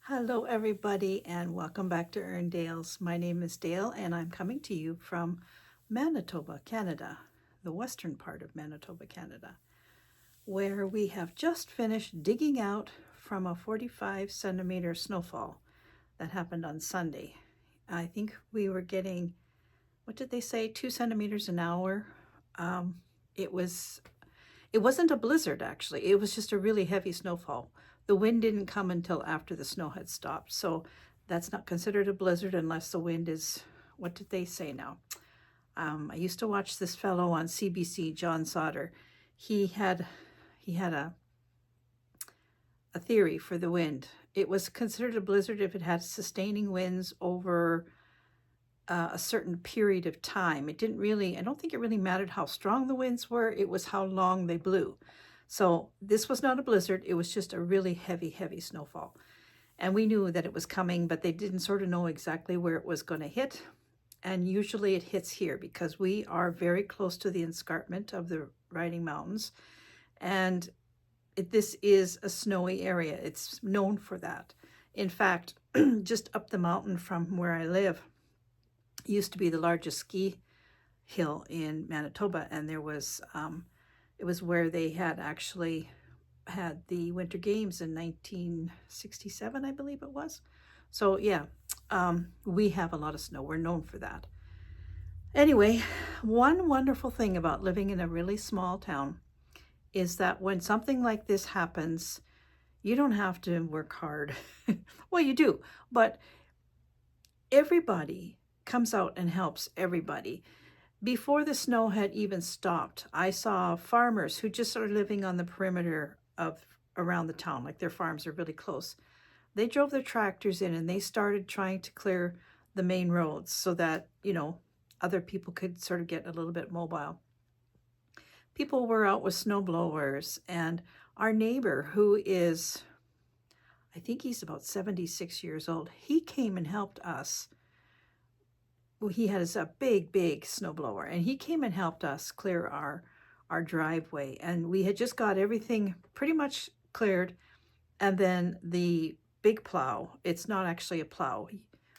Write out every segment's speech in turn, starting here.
Hello, everybody, and welcome back to Erndales. My name is Dale, and I'm coming to you from Manitoba, Canada, the western part of Manitoba, Canada, where we have just finished digging out from a 45 centimeter snowfall that happened on Sunday. I think we were getting, what did they say, 2 centimeters an hour. Um, it was it wasn't a blizzard, actually. It was just a really heavy snowfall. The wind didn't come until after the snow had stopped. So that's not considered a blizzard unless the wind is, what did they say now? I used to watch this fellow on CBC, John Sauter. He had a theory for the wind. It was considered a blizzard if it had sustaining winds over a certain period of time. It didn't really, I don't think it really mattered how strong the winds were, it was how long they blew. So this was not a blizzard, it was just a really heavy, heavy snowfall. And we knew that it was coming, but they didn't sort of know exactly where it was going to hit. And usually it hits here because we are very close to the escarpment of the Riding Mountains. And this is a snowy area. It's known for that. In fact, just up the mountain from where I live, used to be the largest ski hill in Manitoba, and there was it was where they had actually had the Winter Games in 1967, I believe it was. So yeah, we have a lot of snow. We're known for that. Anyway, one wonderful thing about living in a really small town is that when something like this happens, you don't have to work hard. Well, you do, but everybody comes out and helps everybody. Before the snow had even stopped, I saw farmers who just are living on the perimeter of around the town, like their farms are really close. They drove their tractors in and they started trying to clear the main roads so that, other people could sort of get a little bit mobile. People were out with snow blowers, and our neighbor, who is, I think he's about 76 years old, he came and helped us. He has a big, big snowblower, and he came and helped us clear our driveway. And we had just got everything pretty much cleared. And then the big plow, it's not actually a plow.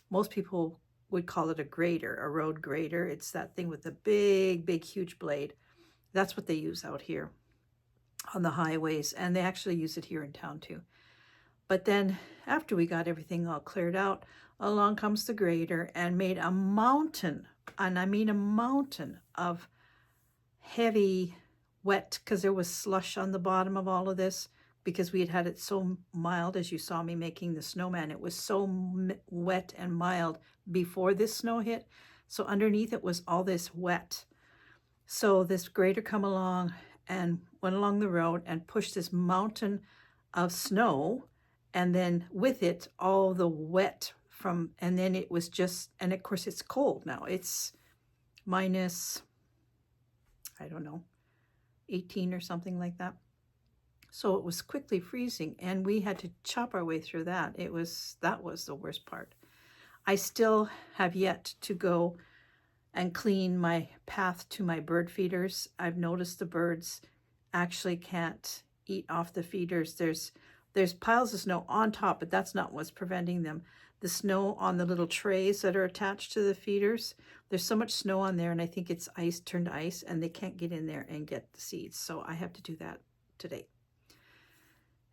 Most people would call it a grader, a road grader. It's that thing with the big, big, huge blade. That's what they use out here on the highways. And they actually use it here in town too. But then after we got everything all cleared out, along comes the grader and made a mountain, and I mean a mountain of heavy wet, because there was slush on the bottom of all of this, because we had it so mild. As you saw me making the snowman, it was so wet and mild before this snow hit. So underneath it was all this wet. So this grader come along and went along the road and pushed this mountain of snow, and then with it all the wet from, and then it was just, and of course it's cold now. It's minus, I don't know, 18 or something like that. So it was quickly freezing, and we had to chop our way through that. That was the worst part. I still have yet to go and clean my path to my bird feeders. I've noticed the birds actually can't eat off the feeders. There's piles of snow on top, but that's not what's preventing them. The snow on the little trays that are attached to the feeders, there's so much snow on there, and I think it's ice turned to ice, and they can't get in there and get the seeds. So I have to do that today.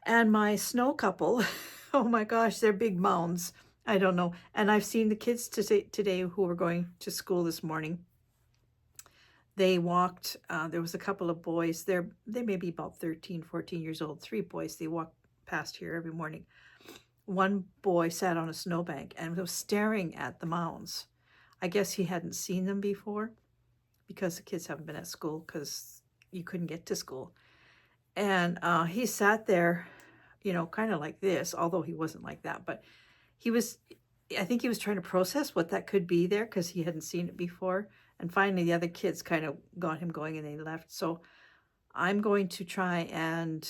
And my snow couple, oh my gosh, they're big mounds. I don't know. And I've seen the kids today who were going to school this morning. They walked, there was a couple of boys, they may be about 13, 14 years old, 3 boys. They walked past here every morning. One boy sat on a snowbank and was staring at the mounds. I guess he hadn't seen them before because the kids haven't been at school because you couldn't get to school. And he sat there, kind of like this, although he wasn't like that, but I think he was trying to process what that could be there because he hadn't seen it before. And finally the other kids kind of got him going and they left. So I'm going to try and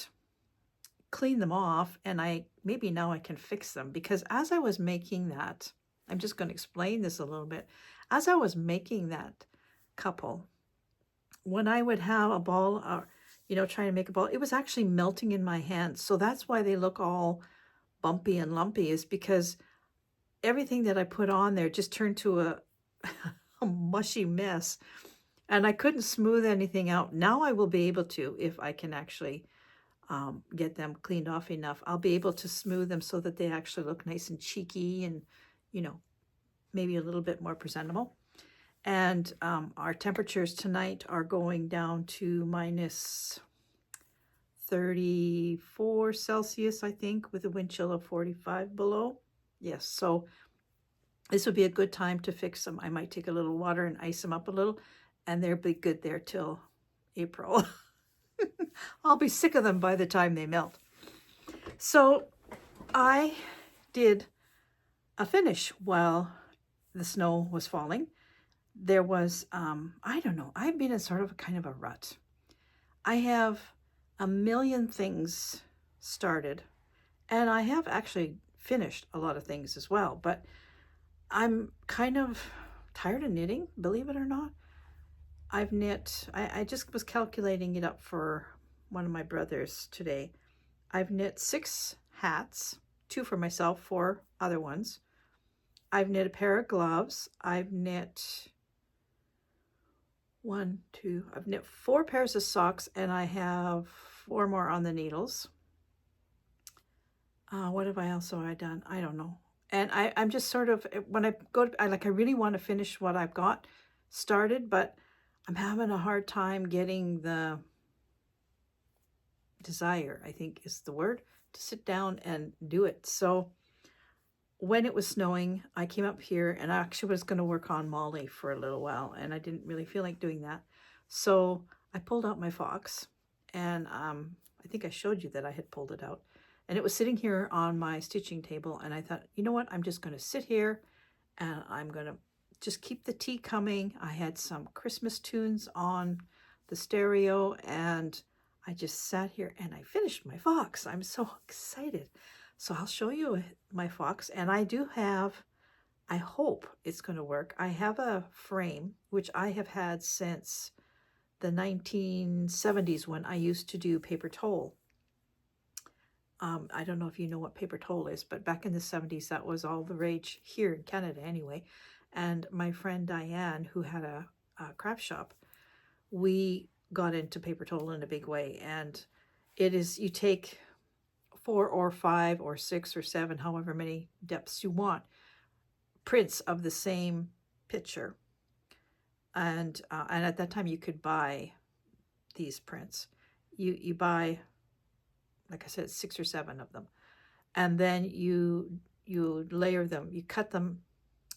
clean them off, and maybe now I can fix them, because as I was making that, I'm just going to explain this a little bit. As I was making that couple, when I would have a ball, trying to make a ball, it was actually melting in my hands. So that's why they look all bumpy and lumpy is because everything that I put on there just turned to a mushy mess, and I couldn't smooth anything out. Now I will be able to, if I can actually get them cleaned off enough. I'll be able to smooth them so that they actually look nice and cheeky and, maybe a little bit more presentable. And our temperatures tonight are going down to minus 34 Celsius, I think, with a wind chill of 45 below. Yes, so this would be a good time to fix them. I might take a little water and ice them up a little, and they'll be good there till April. I'll be sick of them by the time they melt. So I did a finish while the snow was falling. There was, I don't know, I've been in sort of a kind of a rut. I have a million things started, and I have actually finished a lot of things as well, but I'm kind of tired of knitting, believe it or not. I've knit, I just was calculating it up for one of my brothers today. I've knit 6 hats, 2 for myself, 4 other ones. I've knit a pair of gloves. I've knit 4 pairs of socks, and I have 4 more on the needles. What have I also done? I don't know. And I'm just sort of, when I go to, I really want to finish what I've got started, but I'm having a hard time getting the desire, I think is the word, to sit down and do it. So when it was snowing, I came up here, and I actually was going to work on Molly for a little while, and I didn't really feel like doing that. So I pulled out my fox, and I think I showed you that I had pulled it out, and it was sitting here on my stitching table, and I thought, you know what, I'm just going to sit here, and I'm going to just keep the tea coming. I had some Christmas tunes on the stereo, and I just sat here and I finished my fox. I'm so excited. So I'll show you my fox, and I do have, I hope it's going to work. I have a frame, which I have had since the 1970s when I used to do paper towel. I don't know if you know what paper towel is, but back in the 70s, that was all the rage here in Canada anyway. And my friend Diane, who had a craft shop, we got into paper towel in a big way. And it is, you take 4 or 5 or 6 or 7, however many depths you want, prints of the same picture. And at that time you could buy these prints. You buy, like I said, 6 or 7 of them. And then you layer them, you cut them,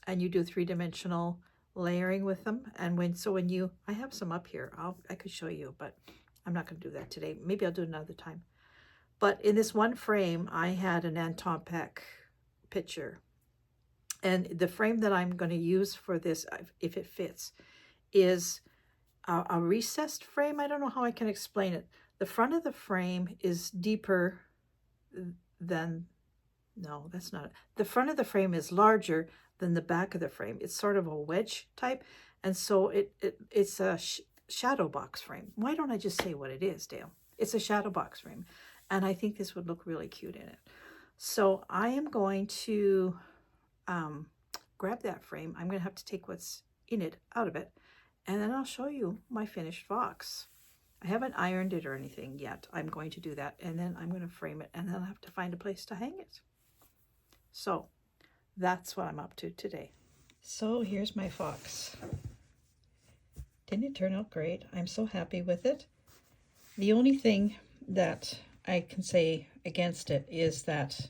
and you do 3-dimensional layering with them. And when you, I have some up here, I could show you, but I'm not going to do that today. Maybe I'll do it another time. But in this one frame, I had an Anton Peck picture. And the frame that I'm going to use for this, if it fits, is a recessed frame. I don't know how I can explain it. The front of the frame is deeper than, no, that's not it. The front of the frame is larger than the back of the frame. It's sort of a wedge type. And so it's a shadow box frame. Why don't I just say what it is, Dale? It's a shadow box frame. And I think this would look really cute in it. So I am going to grab that frame. I'm going to have to take what's in it out of it, and then I'll show you my finished fox. I haven't ironed it or anything yet. I'm going to do that, and then I'm going to frame it, and then I'll have to find a place to hang it. So that's what I'm up to today. So here's my fox. Didn't it turn out great? I'm so happy with it. The only thing that I can say against it is that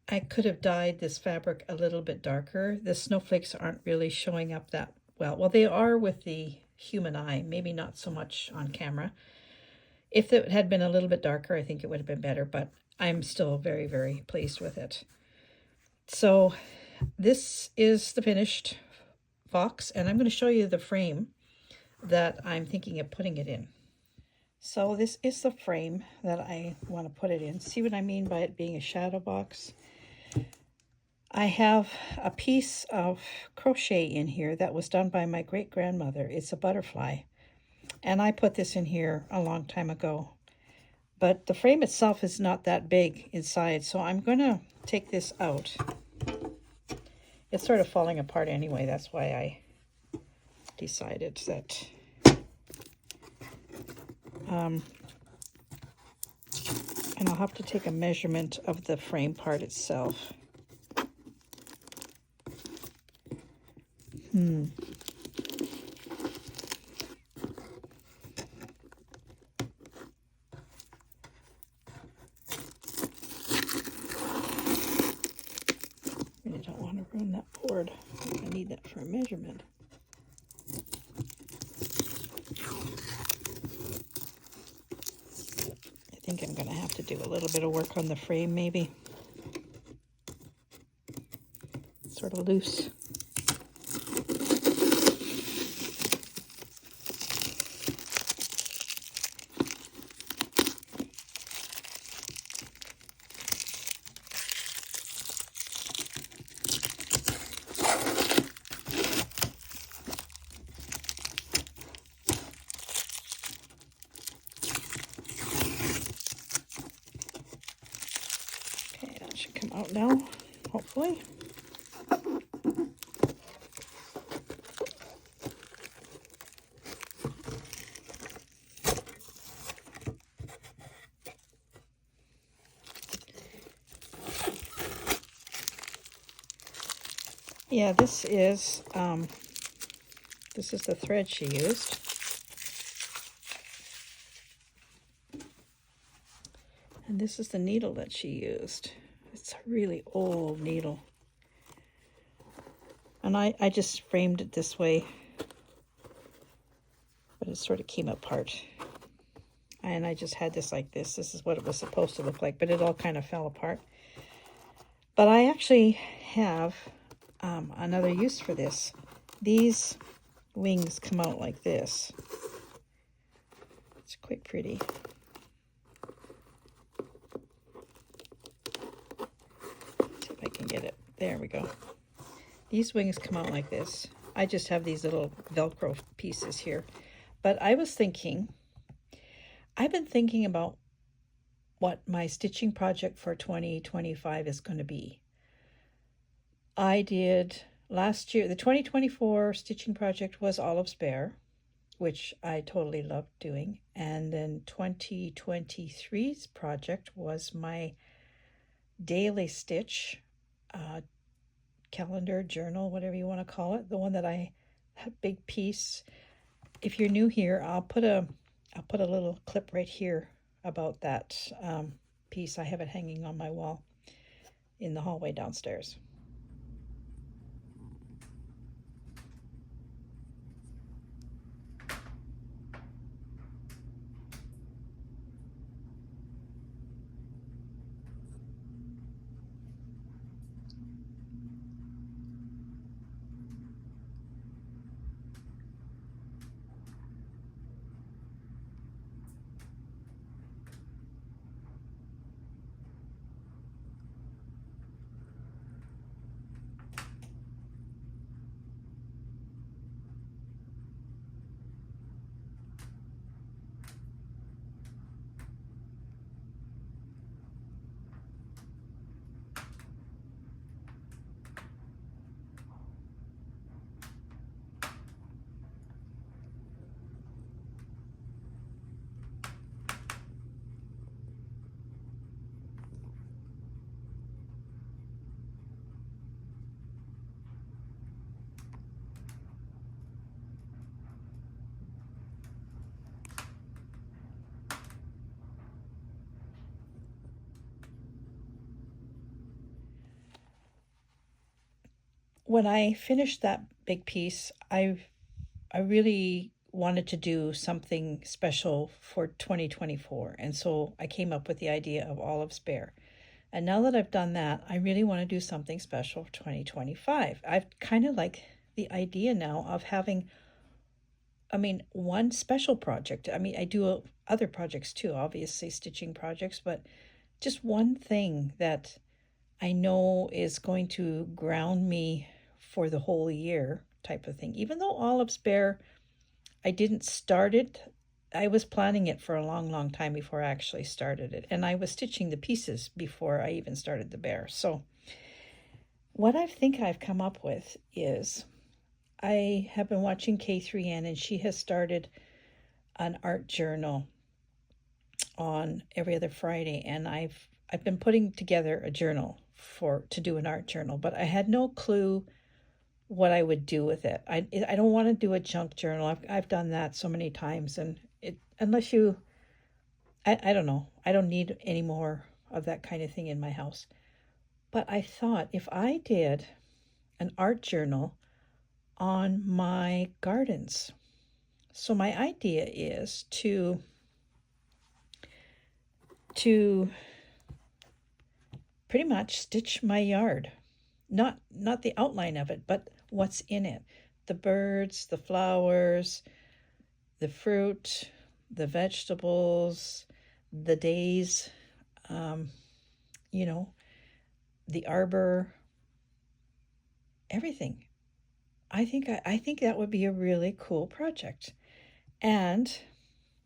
I could have dyed this fabric a little bit darker. The snowflakes aren't really showing up that well. Well, they are with the human eye, maybe not so much on camera. If it had been a little bit darker, I think it would have been better, but I'm still very, very pleased with it. So this is the finished fox, and I'm going to show you the frame that I'm thinking of putting it in. So this is the frame that I want to put it in. See what I mean by it being a shadow box? I have a piece of crochet in here that was done by my great-grandmother. It's a butterfly. And I put this in here a long time ago. But the frame itself is not that big inside, so I'm going to take this out. It's sort of falling apart anyway. That's why I decided that and I'll have to take a measurement of the frame part itself. Really don't want to ruin that board. I need that for a measurement. I think I'm going to have to do a little bit of work on the frame, maybe. It's sort of loose. Out now, hopefully. Yeah, this is the thread she used. And this is the needle that she used. It's a really old needle. And I just framed it this way, but it sort of came apart. And I just had this like this. This is what it was supposed to look like, but it all kind of fell apart. But I actually have another use for this. These wings come out like this. It's quite pretty. I can get it. There we go. These wings come out like this. I just have these little Velcro pieces here. But I was thinking, I've been thinking about what my stitching project for 2025 is going to be. I did last year, the 2024 stitching project was Olive's Bear, which I totally loved doing. And then 2023's project was my daily stitch calendar, journal, whatever you want to call it. The one that I had big piece. If you're new here, I'll put a little clip right here about that piece. I have it hanging on my wall in the hallway downstairs. When I finished that big piece, I really wanted to do something special for 2024. And so I came up with the idea of Olive's Bear. And now that I've done that, I really want to do something special for 2025. I've kind of like the idea now of having, one special project. I do other projects too, obviously stitching projects, but just one thing that I know is going to ground me for the whole year type of thing. Even though Olive's Bear, I didn't start it I was planning it for a long, long time before I actually started it. And I was stitching the pieces before I even started the bear. So what I think I've come up with is I have been watching K3N, and she has started an art journal on every other Friday, and I've been putting together a journal to do an art journal, but I had no clue what I would do with it. I don't want to do a junk journal. I've done that so many times, and unless you, I don't know. I don't need any more of that kind of thing in my house. But I thought if I did an art journal on my gardens. So my idea is to pretty much stitch my yard. Not the outline of it, but what's in it. The birds, the flowers, the fruit, the vegetables, the days, the arbor, everything. I think that would be a really cool project. And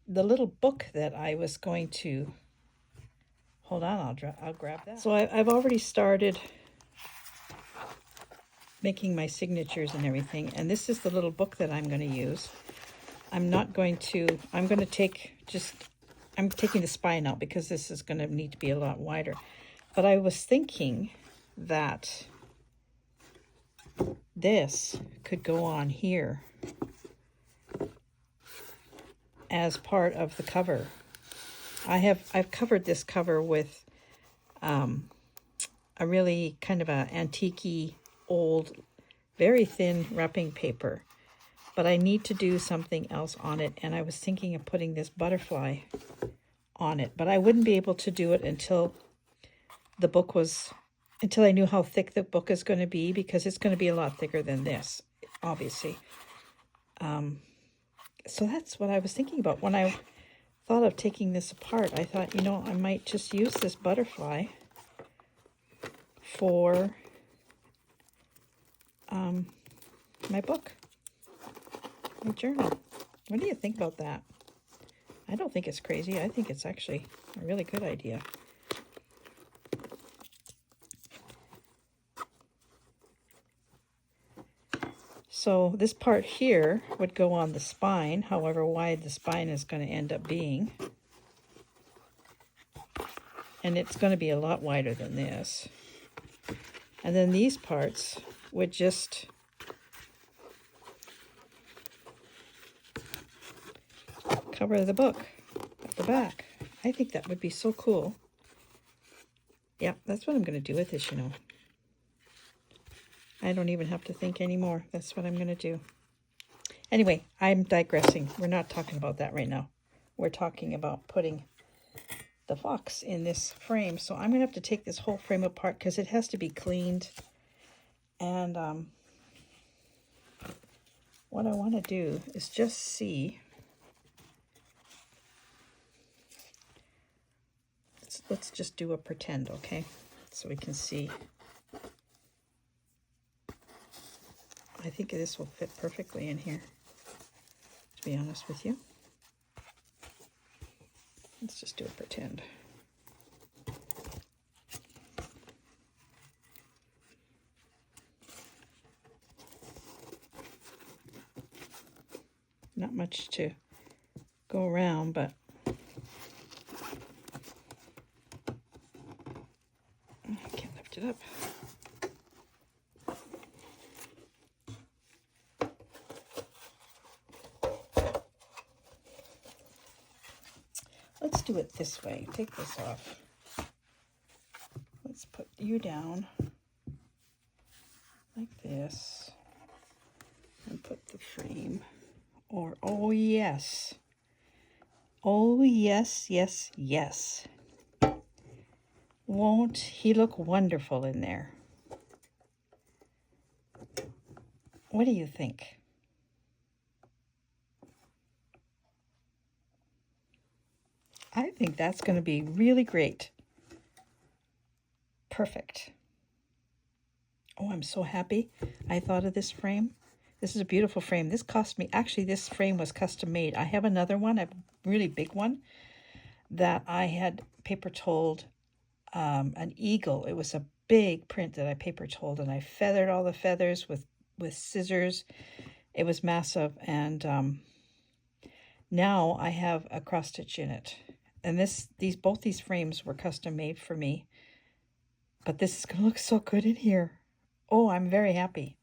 the little book that I was going to, hold on, I'll grab that. So I've already started making my signatures and everything, and this is the little book that I'm going to use. I'm taking the spine out because this is going to need to be a lot wider. But I was thinking that this could go on here as part of the cover. I've covered this cover with a really kind of a antique-y, old, very thin wrapping paper. But I need to do something else on it, and I was thinking of putting this butterfly on it. But I wouldn't be able to do it until I knew how thick the book is going to be, because it's going to be a lot thicker than this, obviously. So that's what I was thinking about. When I thought of taking this apart, I thought, I might just use this butterfly for my book, my journal. What do you think about that? I don't think it's crazy. I think it's actually a really good idea. So this part here would go on the spine, however wide the spine is going to end up being. And it's going to be a lot wider than this. And then these parts would just cover the book at the back. I think that would be so cool. Yeah, that's what I'm going to do with this, I don't even have to think anymore. That's what I'm going to do. Anyway, I'm digressing. We're not talking about that right now. We're talking about putting the fox in this frame. So I'm going to have to take this whole frame apart because it has to be cleaned. And what I want to do is just see. Let's just do a pretend, okay? So we can see. I think this will fit perfectly in here, to be honest with you. Let's just do a pretend. Not much to go around, but I can't lift it up. Let's do it this way. Take this off. Let's put you down like this and put the frame. Or, oh yes. Oh yes, yes, yes. Won't he look wonderful in there? What do you think? I think that's going to be really great. Perfect. Oh, I'm so happy I thought of this frame. This is a beautiful frame. This cost me, actually this frame was custom made. I have another one. I've really big one that I had paper told an eagle. It was a big print that I paper told, and I feathered all the feathers with scissors. It was massive, and now I have a cross stitch in it. And both these frames were custom made for me. But this is going to look so good in here. Oh, I'm very happy.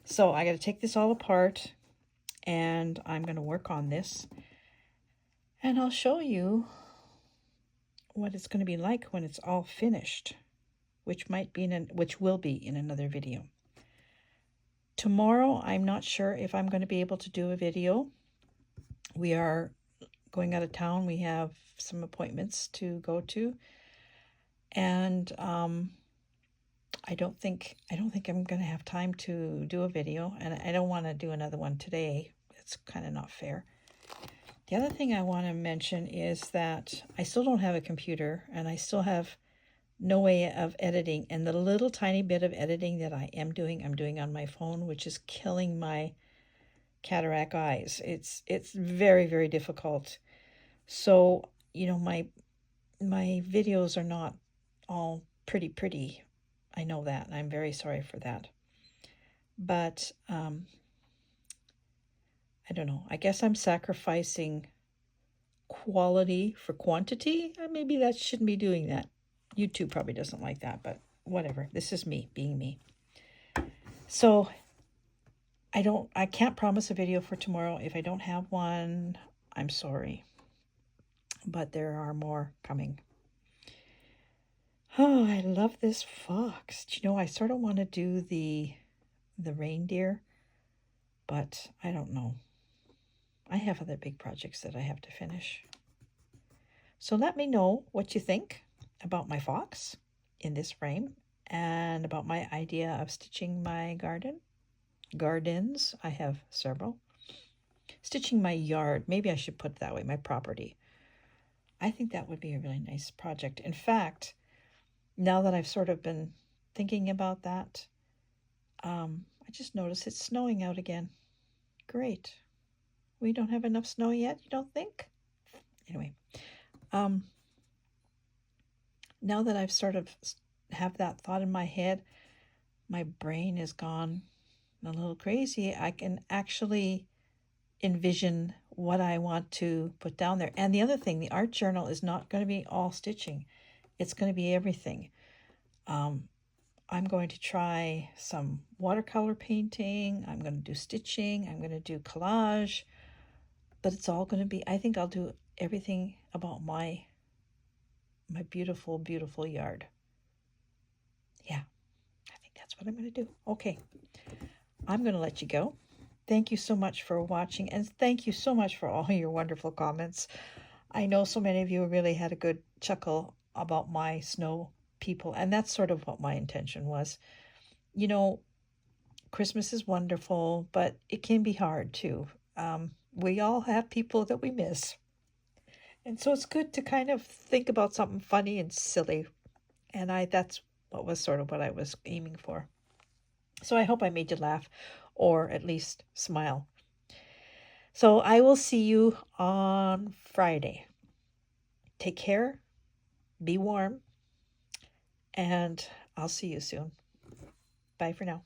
So I got to take this all apart, and I'm going to work on this. And I'll show you what it's going to be like when it's all finished, which will be in another video. Tomorrow, I'm not sure if I'm going to be able to do a video. We are going out of town. We have some appointments to go to, and I don't think I'm going to have time to do a video, and I don't want to do another one today. It's kind of not fair. The other thing I want to mention is that I still don't have a computer, and I still have no way of editing. And the little tiny bit of editing that I am doing, I'm doing on my phone, which is killing my cataract eyes. It's very, very difficult. So, you know, my videos are not all pretty. I know that, and I'm very sorry for that. But I don't know. I guess I'm sacrificing quality for quantity. Maybe that shouldn't be doing that. YouTube probably doesn't like that, but whatever. This is me being me. So I can't promise a video for tomorrow. If I don't have one, I'm sorry. But there are more coming. Oh, I love this fox. Do you know, I sort of want to do the reindeer, but I don't know. I have other big projects that I have to finish. So let me know what you think about my fox in this frame, and about my idea of stitching my gardens. I have several. Stitching my yard. Maybe I should put it that way, my property. I think that would be a really nice project. In fact, now that I've sort of been thinking about that, I just noticed it's snowing out again. Great. We don't have enough snow yet, you don't think? Anyway, now that I've sort of have that thought in my head, my brain is gone a little crazy. I can actually envision what I want to put down there. And the other thing, the art journal is not going to be all stitching. It's going to be everything. I'm going to try some watercolor painting. I'm going to do stitching. I'm going to do collage. But it's all going to be, I think I'll do everything about my beautiful, beautiful yard. Yeah, I think that's what I'm going to do. Okay, I'm going to let you go. Thank you so much for watching, and thank you so much for all your wonderful comments. I know so many of you really had a good chuckle about my snow people, and that's sort of what my intention was. You know, Christmas is wonderful, but it can be hard too. We all have people that we miss. And so it's good to kind of think about something funny and silly. And that's what I was aiming for. So I hope I made you laugh, or at least smile. So I will see you on Friday. Take care, be warm, and I'll see you soon. Bye for now.